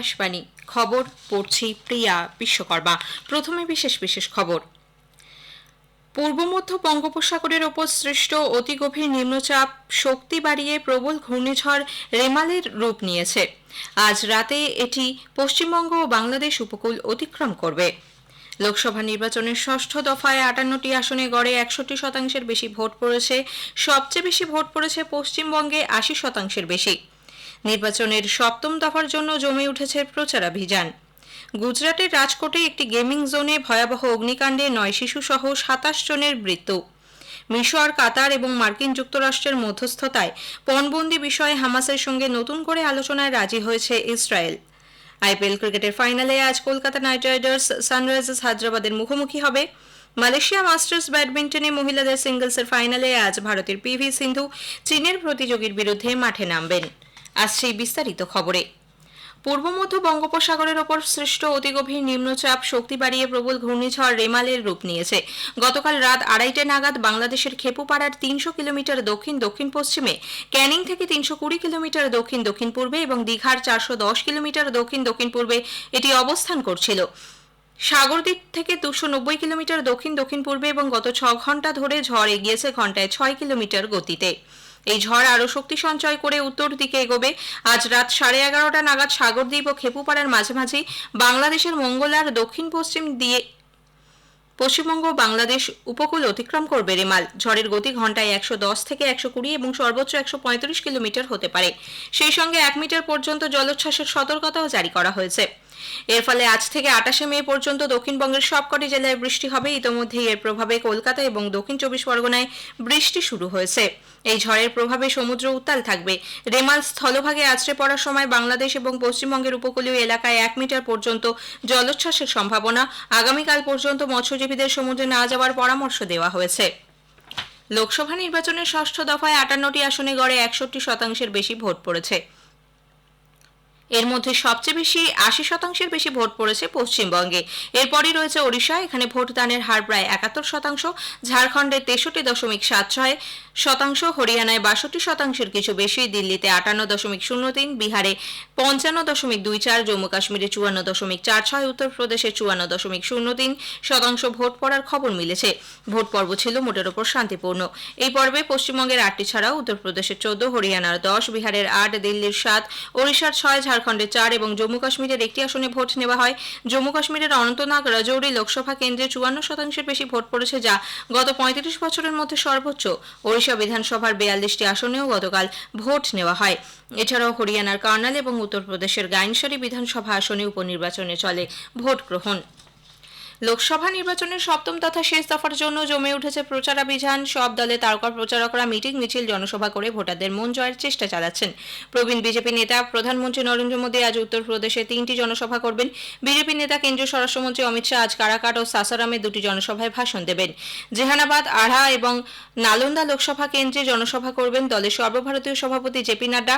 আকাশবাণী খবর পড়ছি প্রিয়া বিশ্বকর্মা। প্রথমে বিশেষ বিশেষ খবর। পূর্ব মধ্য বঙ্গোপসাগরের ওপর সৃষ্ট অতি গভীর নিম্নচাপ শক্তি বাড়িয়ে প্রবল ঘূর্ণিঝড় রেমালের রূপ নিয়েছে। আজ রাতে এটি পশ্চিমবঙ্গ ও বাংলাদেশ উপকূল অতিক্রম করবে। লোকসভা নির্বাচনের ষষ্ঠ দফায় 58টি আসনে গড়ে 61% বেশি ভোট পড়েছে। সবচেয়ে বেশি ভোট পড়েছে পশ্চিমবঙ্গে, 80% বেশি। নির্বাচনের সপ্তম দফার জন্য জমে উঠেছে প্রচারাভিযান। গুজরাটের রাজকোটে একটি গেমিং জোনে ভয়াবহ অগ্নিকাণ্ডে 9 শিশুসহ 27 জনের মৃত্যু। মিশর, কাতার এবং মার্কিন যুক্তরাষ্ট্রের মধ্যস্থতায় পণবন্দি বিষয়ে হামাসের সঙ্গে নতুন করে আলোচনায় রাজি হয়েছে ইসরায়েল। আইপিএল ক্রিকেটের ফাইনালে আজ কলকাতা নাইট রাইডার্স সানরাইজার্স হায়দ্রাবাদের মুখোমুখি হবে। মালয়েশিয়া মাস্টার্স ব্যাডমিন্টনে মহিলাদের সিঙ্গলসের ফাইনালে আজ ভারতের পিভি সিন্ধু চীনের প্রতিযোগীর বিরুদ্ধে মাঠে নামবেন। আসছে বিস্তারিত খবরে। পূর্ব মধ্য বঙ্গোপসাগরের ওপর সৃষ্ট অতিগভীর নিম্নচাপ শক্তি বাড়িয়ে প্রবল ঘূর্ণিঝড় রেমালের রূপ নিয়েছে। গতকাল রাত 2:30 নাগাদ বাংলাদেশের খেপুপাড়ার 300 কিলোমিটার দক্ষিণ দক্ষিণ পশ্চিমে, ক্যানিং থেকে 320 কিলোমিটার দক্ষিণ দক্ষিণ পূর্বে এবং দীঘার 410 কিলোমিটার দক্ষিণ দক্ষিণ পূর্বে এটি অবস্থান করছিল। সাগরদ্বীপ থেকে 290 কিলোমিটার দক্ষিণ দক্ষিণ পূর্বে এবং গত 6 ঘন্টা ধরে ঝড় এগিয়েছে ঘন্টায় 6 কিলোমিটার গতিতে। এই ঝড় আরও শক্তি সঞ্চয় করে উত্তর দিকে এগোবে। আজ রাত 11:30 নাগাদ সাগরদ্বীপ ও খেপুপাড়ার মাঝামাঝি বাংলাদেশের মঙ্গলার দক্ষিণ পশ্চিম দিয়ে পশ্চিমবঙ্গ বাংলাদেশ উপকূল অতিক্রম করবে রেমাল। ঝড়ের গতি ঘন্টায় 110 থেকে 120 এবং সর্বোচ্চ 135 কিলোমিটার হতে পারে। সেই সঙ্গে 1 মিটার পর্যন্ত জলোচ্ছ্বাসের সতর্কতাও জারি করা হয়েছে। এর ফলে আজ থেকে 28 মে পর্যন্ত দক্ষিণবঙ্গের সবকটি জেলায় বৃষ্টি হবে। ইতোমধ্যেই এর প্রভাবে কলকাতা এবং দক্ষিণ 24 পরগনায় বৃষ্টি শুরু হয়েছে। এই ঝড়ের প্রভাবে সমুদ্র উত্তাল থাকবে। রেমাল স্থলভাগে আছড়ে পড়ার সময় বাংলাদেশ এবং পশ্চিমবঙ্গের উপকূলীয় এলাকায় 1 মিটার পর্যন্ত জলোচ্ছ্বাসের সম্ভাবনা। আগামীকাল পর্যন্ত মৎস্যজীবীদের সমুদ্রে না যাওয়ার পরামর্শ দেওয়া হয়েছে। লোকসভা নির্বাচনের ষষ্ঠ দফায় 58টি আসনে গড়ে 61% বেশি ভোট পড়েছে। এর মধ্যে সবচেয়ে বেশি 80% বেশি ভোট পড়েছে পশ্চিমবঙ্গে। এরপরই রয়েছে ওড়িশা, এখানে ভোটদানের হার প্রায় 71%, ঝাড়খণ্ডে 63.76%, হরিয়ানায় 62%-এর কিছু বেশি, দিল্লিতে 58.03, বিহারে 55.24, জম্মু কাশ্মীরে 54.46, উত্তরপ্রদেশে 54.03% ভোট পড়ার খবর মিলেছে। ভোট পর্ব ছিল মোটের ওপর শান্তিপূর্ণ। এই পর্বে পশ্চিমবঙ্গের 8টি ছাড়াও উত্তরপ্রদেশের 14, হরিয়ানার 10, বিহারের 8, দিল্লির 7, ওড়িশার 6, ঝাড়খণ্ডের 4 এবং জম্মু কাশ্মীরের একটি আসনে ভোট নেওয়া হয়। জম্মু কাশ্মীরের অনন্তনাগ রাজৌরি লোকসভা কেন্দ্রে 54%-এর বেশি ভোট পড়েছে, যা গত 35 বছরের মধ্যে সর্বোচ্চ। ওড়িশা বিধানসভার 42টি আসনেও গতকাল ভোট নেওয়া হয়। এছাড়াও হরিয়ানার কার্নাল এবং উত্তরপ্রদেশের গাইনসারি বিধানসভা আসনে উপনির্বাচনে চলে ভোট গ্রহণ। লোকসভা নির্বাচনের সপ্তম তথা শেষ দফার জন্য জমে উঠেছে প্রচারাভিযান। সব দলে তারকা প্রচারকরা মিটিং মিছিল জনসভা করে ভোটারদের মন জয়ের চেষ্টা চালাচ্ছেন। প্রবীণ বিজেপি নেতা প্রধানমন্ত্রী নরেন্দ্র মোদী আজ উত্তরপ্রদেশে 3টি জনসভা করবেন। বিজেপি নেতা কেন্দ্রীয় স্বরাষ্ট্রমন্ত্রী অমিত শাহ আজ কারাকাট ও সাসারামে 2টি জনসভায় ভাষণ দেবেন। জেহানাবাদ, আড়া এবং নালন্দা লোকসভা কেন্দ্রে জনসভা করবেন দলের সর্বভারতীয় সভাপতি জেপি নাড্ডা।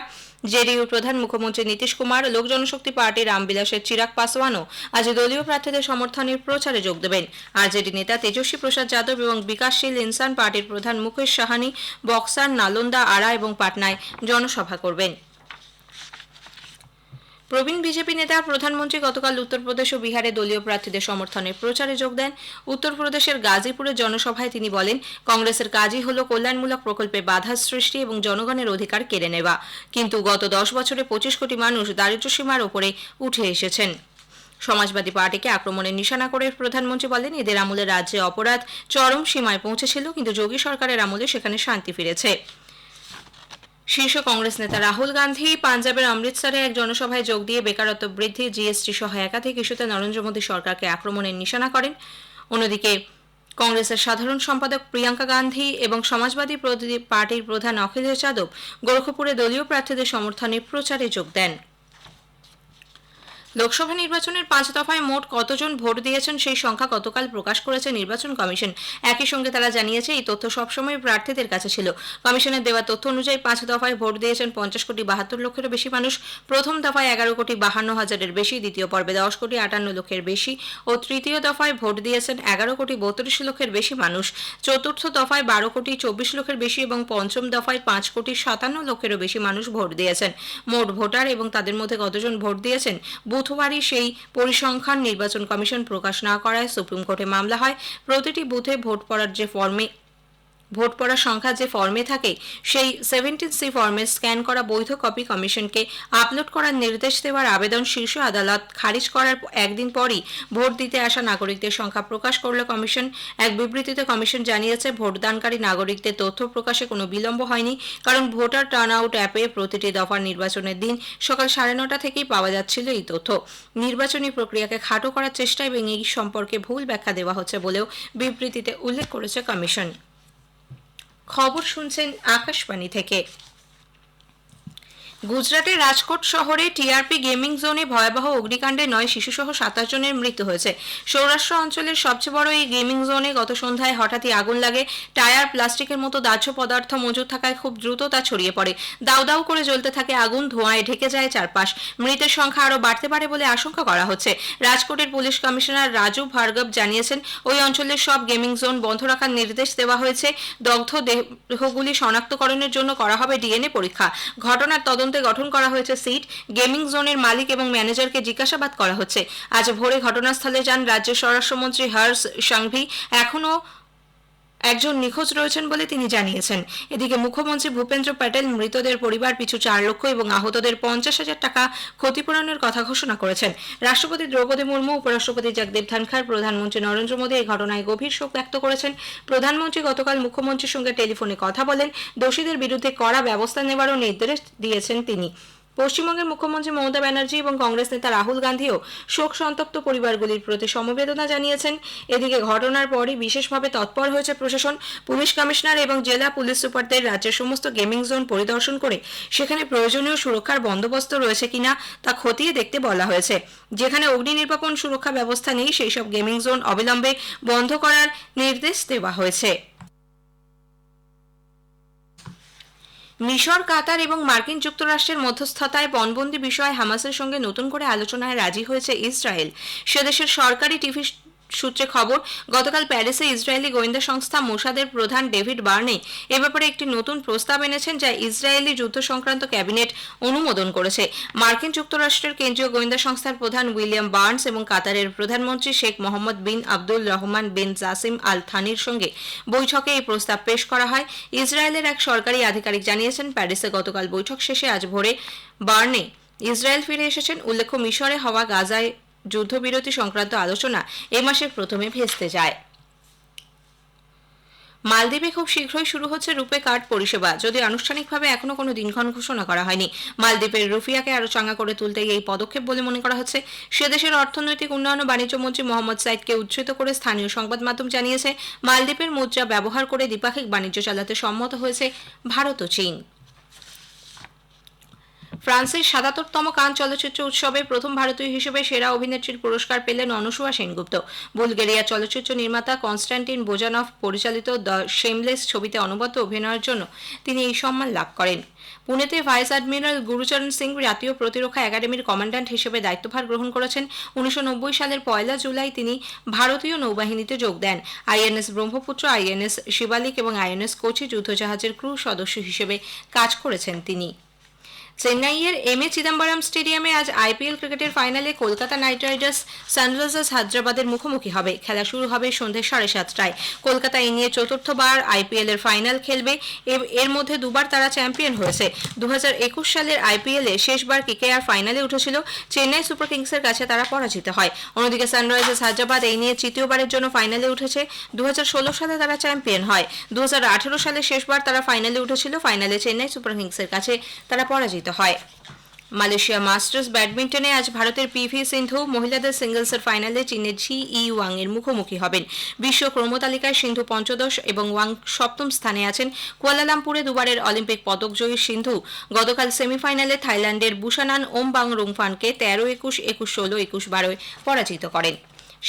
জেডিইউর প্রধান মুখ্যমন্ত্রী নীতিশ কুমার, লোক জনশক্তি পার্টি রামবিলাসের চিরাগ পাসওয়ানও আজ দলীয় প্রার্থীদের সমর্থনের প্রচারে যোগ দেবেন। আরজেডি নেতা তেজস্বী প্রসাদ যাদব এবং বিকাশশীল ইনসান পার্টির প্রধান মুকেশ সাহানি বক্সার, নালন্দা, আড়া এবং পাটনায় জনসভা করবেন। প্রবীণ বিজেপি নেতা প্রধানমন্ত্রী গতকাল উত্তরপ্রদেশ ও বিহারে দলীয় প্রার্থীদের সমর্থনের প্রচারে যোগ দেন। উত্তরপ্রদেশের গাজীপুরের জনসভায় তিনি বলেন, কংগ্রেসের কাজই হল কল্যাণমূলক প্রকল্পে বাধা সৃষ্টি এবং জনগণের অধিকার কেড়ে নেওয়া। কিন্তু গত 10 বছরে 25 কোটি মানুষ দারিদ্র্যসীমার ওপরে উঠে এসেছেন। সমাজবাদী পার্টিকে আক্রমণের নিশানা করে প্রধানমন্ত্রী বলেন, এদের আমলে রাজ্যে অপরাধ চরম সীমায় পৌঁছেছিল, কিন্তু যোগী সরকারের আমলে সেখানে শান্তি ফিরেছে। শীর্ষ কংগ্রেস নেতা রাহুল গান্ধী পাঞ্জাবের অমৃতসরে এক জনসভায় যোগ দিয়ে বেকারত্ব বৃদ্ধি, জিএসটি সহ একাধিক ইস্যুতে নরেন্দ্র মোদী সরকারকে আক্রমণের নিশানা করেন। অন্যদিকে কংগ্রেসের সাধারণ সম্পাদক প্রিয়াঙ্কা গান্ধী এবং সমাজবাদী পার্টির প্রধান অখিলেশ যাদব গোরখপুরে দলীয় প্রার্থীদের সমর্থনে প্রচারে যোগ দেন। লোকসভা নির্বাচনের 5 দফায় মোট কতজন ভোট দিয়েছেন সেই সংখ্যা গতকাল প্রকাশ করেছে নির্বাচন কমিশন। একই সঙ্গে তারা জানিয়েছে এই তথ্য সবসময় প্রার্থীদের কাছে ছিল। কমিশনের দেওয়া তথ্য অনুযায়ী 5 দফায় ভোট দিয়েছেন 50,72,00,000 বেশি মানুষ। প্রথম দফায় 11,52,000-এর বেশি, দ্বিতীয় পর্বে 10,58,00,000-এর বেশি ও তৃতীয় দফায় ভোট দিয়েছেন 11,32,00,000-এর বেশি মানুষ। চতুর্থ দফায় 12,24,00,000-এর বেশি এবং পঞ্চম দফায় 5,57,00,000-এরও বেশি মানুষ ভোট দিয়েছেন। মোট ভোটার এবং তাদের মধ্যে কতজন ভোট দিয়েছেন বুধবারই সেই পরিসংখ্যান নির্বাচন কমিশন প্রকাশ না করায় সুপ্রিম কোর্টে মামলা হয়। প্রতিটি বুথে ভোট পড়ার সংখ্যা যে ফর্মে থাকে সেই 17C ফর্মে স্ক্যান করা বৈধ কপি কমিশনকে আপলোড করার নির্দেশ দেওয়ার আবেদন শীর্ষ আদালত খারিজ করার একদিন পরই ভোট দিতে আসা নাগরিকদের সংখ্যা প্রকাশ করল কমিশন। এক বিবৃতিতে কমিশন জানিয়েছে, ভোটদানকারী নাগরিকদের তথ্য প্রকাশে কোনো বিলম্ব হয়নি, কারণ ভোটার টার্নআউট অ্যাপে প্রতিটি দফার নির্বাচনের দিন সকাল 9:30 থেকেই পাওয়া যাচ্ছিল এই তথ্য। নির্বাচনী প্রক্রিয়াকে খাটো করার চেষ্টা এবং এই সম্পর্কে ভুল ব্যাখ্যা দেওয়া হচ্ছে বলেও বিবৃতিতে উল্লেখ করেছে কমিশন। খবর শুনছেন আকাশবাণী থেকে। গুজরাটের রাজকোট শহরে টিআরপি গেমিং জোনে ভয়াবহ অগ্নিকাণ্ডে 9 শিশুসহ 27 জনের মৃত্যু হয়েছে। সৌরাষ্ট্র অঞ্চলের সবচেয়ে বড় এই গেমিং জোনে গত সন্ধ্যায় হঠাৎই আগুন লাগে। টায়ার, প্লাস্টিকের মতো দাহ্য পদার্থ মজুদ থাকায় খুব দ্রুত তা ছড়িয়ে পড়ে। দাউ দাউ করে জ্বলতে থাকে আগুন, ধোঁয়ায় ঢেকে যায় চারপাশ। মৃতের সংখ্যা আরও বাড়তে পারে বলে আশঙ্কা করা হচ্ছে। রাজকোটের পুলিশ কমিশনার রাজু ভার্গব জানিয়েছেন, ওই অঞ্চলের সব গেমিং জোন বন্ধ রাখার নির্দেশ দেওয়া হয়েছে। দগ্ধ দেহগুলি শনাক্তকরণের জন্য করা হবে ডিএনএ পরীক্ষা। ঘটনার তদন্তে গঠন করা হয়েছে সিট। গেমিং জোনের মালিক এবং ম্যানেজারকে জিজ্ঞাসাবাদ করা হচ্ছে। আজ ভোরে ঘটনাস্থলে যান রাজ্যের স্বরাষ্ট্রমন্ত্রী হর্ষ সংঘভি। এখনও একজন নিখোঁজ রয়েছেন বলে তিনি জানিয়েছেন। এদিকে মুখ্যমন্ত্রী ভূপেন্দ্র প্যাটেল মৃতদের পরিবার পিছু 4 লক্ষ এবং আহতদের 50,000 টাকা ক্ষতিপূরণের কথা ঘোষণা করেছেন। রাষ্ট্রপতি দ্রৌপদী মুর্মু, উপরাষ্ট্রপতি জগদীপ ধনখড়, প্রধানমন্ত্রী নরেন্দ্র মোদী এই ঘটনায় গভীর শোক ব্যক্ত করেছেন। প্রধানমন্ত্রী গতকাল মুখ্যমন্ত্রীর সঙ্গে টেলিফোনে কথা বলেন। দোষীদের বিরুদ্ধে কড়া ব্যবস্থা নেওয়ারও নির্দেশ দিয়েছেন তিনি। পশ্চিমবঙ্গের মুখ্যমন্ত্রী মমতা ব্যানার্জি এবং কংগ্রেস নেতা রাহুল গান্ধীও শোক সন্তপ্ত পরিবারগুলির প্রতি সমবেদনা জানিয়েছেন। এদিকে ঘটনার পরই বিশেষভাবে তৎপর হয়েছে প্রশাসন। পুলিশ কমিশনার এবং জেলা পুলিশ সুপারদের রাজ্যের সমস্ত গেমিং জোন পরিদর্শন করে সেখানে প্রয়োজনীয় সুরক্ষার বন্দোবস্ত রয়েছে কিনা তা খতিয়ে দেখতে বলা হয়েছে। যেখানে অগ্নি নির্বাপন সুরক্ষা ব্যবস্থা নেই সেই সব গেমিং জোন অবিলম্বে বন্ধ করার নির্দেশ দেওয়া হয়েছে। মিশর, কাতার এবং মার্কিন যুক্তরাষ্ট্রের মধ্যস্থতায় পণবন্দি বিষয়ে হামাসের সঙ্গে নতুন করে আলোচনায় রাজি হয়েছে ইসরায়েল। সেদেশের সরকারি টিভি সূত্রে খবর, গতকাল প্যারিসে ইসরায়েলি গোয়েন্দা সংস্থা মোসাদের প্রধান ডেভিড বার্নে এ ব্যাপারে একটি নতুন প্রস্তাব এনেছেন, যা ইসরায়েলি যুদ্ধ সংক্রান্ত ক্যাবিনেট অনুমোদন করেছে। মার্কিন যুক্তরাষ্ট্রের কেন্দ্রীয় গোয়েন্দা সংস্থার প্রধান উইলিয়াম বার্নস এবং কাতারের প্রধানমন্ত্রী শেখ মোহাম্মদ বিন আব্দুল রহমান বিন জাসিম আল থানির সঙ্গে বৈঠকে এই প্রস্তাব পেশ করা হয়। ইসরায়েলের এক সরকারি আধিকারিক জানিয়েছেন, প্যারিসে গতকাল বৈঠক শেষে আজ ভোরে বার্নে ইসরায়েল ফিরে এসেছেন। উল্লেখ্য, মিশরে হওয়া গাজায় যুদ্ধবিরতি সংক্রান্ত আলোচনা এ মাসের প্রথমে ভেস্তে যায়। মালদ্বীপে খুব শীঘ্রই শুরু হচ্ছে রূপে কার্ড পরিষেবা, যদি আনুষ্ঠানিকভাবে এখনো কোনো দিনক্ষণ ঘোষণা করা হয়নি। মালদ্বীপের রুফিয়াকে আরো চাঙ্গা করে তুলতে এই পদক্ষেপ বলে মনে করা হচ্ছে। সে দেশের অর্থনৈতিক উন্নয়ন ও বাণিজ্য মন্ত্রী মোহাম্মদ সাইদকে উদ্ধৃত করে স্থানীয় সংবাদ মাধ্যম জানিয়েছে, মালদ্বীপের মুদ্রা ব্যবহার করে দ্বিপাক্ষিক বাণিজ্য চালাতে সম্মত হয়েছে ভারত ও চীন। ফ্রান্সের ৭৭তম কান চলচ্চিত্র উৎসবে প্রথম ভারতীয় হিসেবে সেরা অভিনেত্রীর পুরস্কার পেলেন অনুসুয়া সেনগুপ্ত। বুলগেরিয়া চলচ্চিত্র নির্মাতা কনস্ট্যান্টিন বোজানভ পরিচালিত দ্য শেমলেস ছবিতে অনবদ্য অভিনয়ের জন্য তিনি এই সম্মান লাভ করেন। পুনেতে ভাইস অ্যাডমিরাল গুরুচরণ সিং জাতীয় প্রতিরক্ষা একাডেমির কমান্ড্যান্ট হিসেবে দায়িত্বভার গ্রহণ করেছেন। 1990 সালের 1 জুলাই তিনি ভারতীয় নৌবাহিনীতে যোগ দেন। আইএনএস ব্রহ্মপুত্র, আইএনএস শিবালিক এবং আইএনএস কোচি যুদ্ধজাহাজের ক্রু সদস্য হিসেবে কাজ করেছেন তিনি। চেন্নাইয়ের এম.এ. চিদম্বরম স্টেডিয়ামে আজ আইপিএল ক্রিকেটের ফাইনালে কলকাতা নাইট রাইডার্স সানরাইজার্স হায়দ্রাবাদের মুখোমুখি হবে। খেলা শুরু হবে সন্ধ্যে 7:30টায়। কলকাতা এই নিয়ে চতুর্থবার আইপিএল এর ফাইনাল খেলবে। এর মধ্যে দুবার তারা চ্যাম্পিয়ন হয়েছে। 2021 সালের আইপিএল এ শেষবার কেকেআর ফাইনালে উঠেছিল। চেন্নাই সুপার কিংসের কাছে তারা পরাজিত হয়। অন্যদিকে সানরাইজার্স হায়দ্রাবাদ এই নিয়ে তৃতীয়বারের জন্য ফাইনালে উঠেছে। 2016 সালে তারা চ্যাম্পিয়ন হয়। 2018 সালে শেষবার তারা ফাইনালে উঠেছিল। ফাইনালে চেন্নাই সুপার কিংসের কাছে তারা পরাজিত হয়। মালয়েশিয়া মাস্টার্স ব্যাডমিন্টনে আজ ভারতের পিভি সিন্ধু মহিলাদের সিঙ্গলসের ফাইনালে চীনের ঝি ই ওয়াং এর মুখোমুখি হবেন। বিশ্ব ক্রমতালিকায় সিন্ধু পঞ্চদশ এবং ওয়াং সপ্তম স্থানে আছেন। কুয়ালালামপুরে দুবারের অলিম্পিক পদকজয়ী সিন্ধু গতকাল সেমিফাইনালে থাইল্যান্ডের বুসানান ওমবাং রুংফানকে 13-21, 21-16, 21-12 পরাজিত করেন।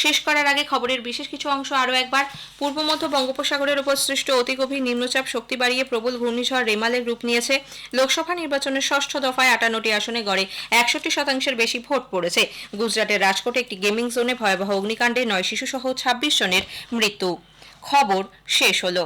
শেষ করার আগে খবরের বিশেষ কিছু অংশ আরও একবার। পূর্ব মধ্য বঙ্গোপসাগরের উপর সৃষ্ট অতিগভীর নিম্নচাপ শক্তি বাড়িয়ে প্রবল ঘূর্ণিঝড় রেমালের রূপ নিয়েছে। লোকসভা নির্বাচনের ষষ্ঠ দফায় 58টি আসনে গড়ে 61% বেশি ভোট পড়েছে। গুজরাটের রাজকোটে একটি গেমিং জোনে ভয়াবহ অগ্নিকাণ্ডে 9 শিশুসহ 26 জনের মৃত্যু। খবর শেষ হলো।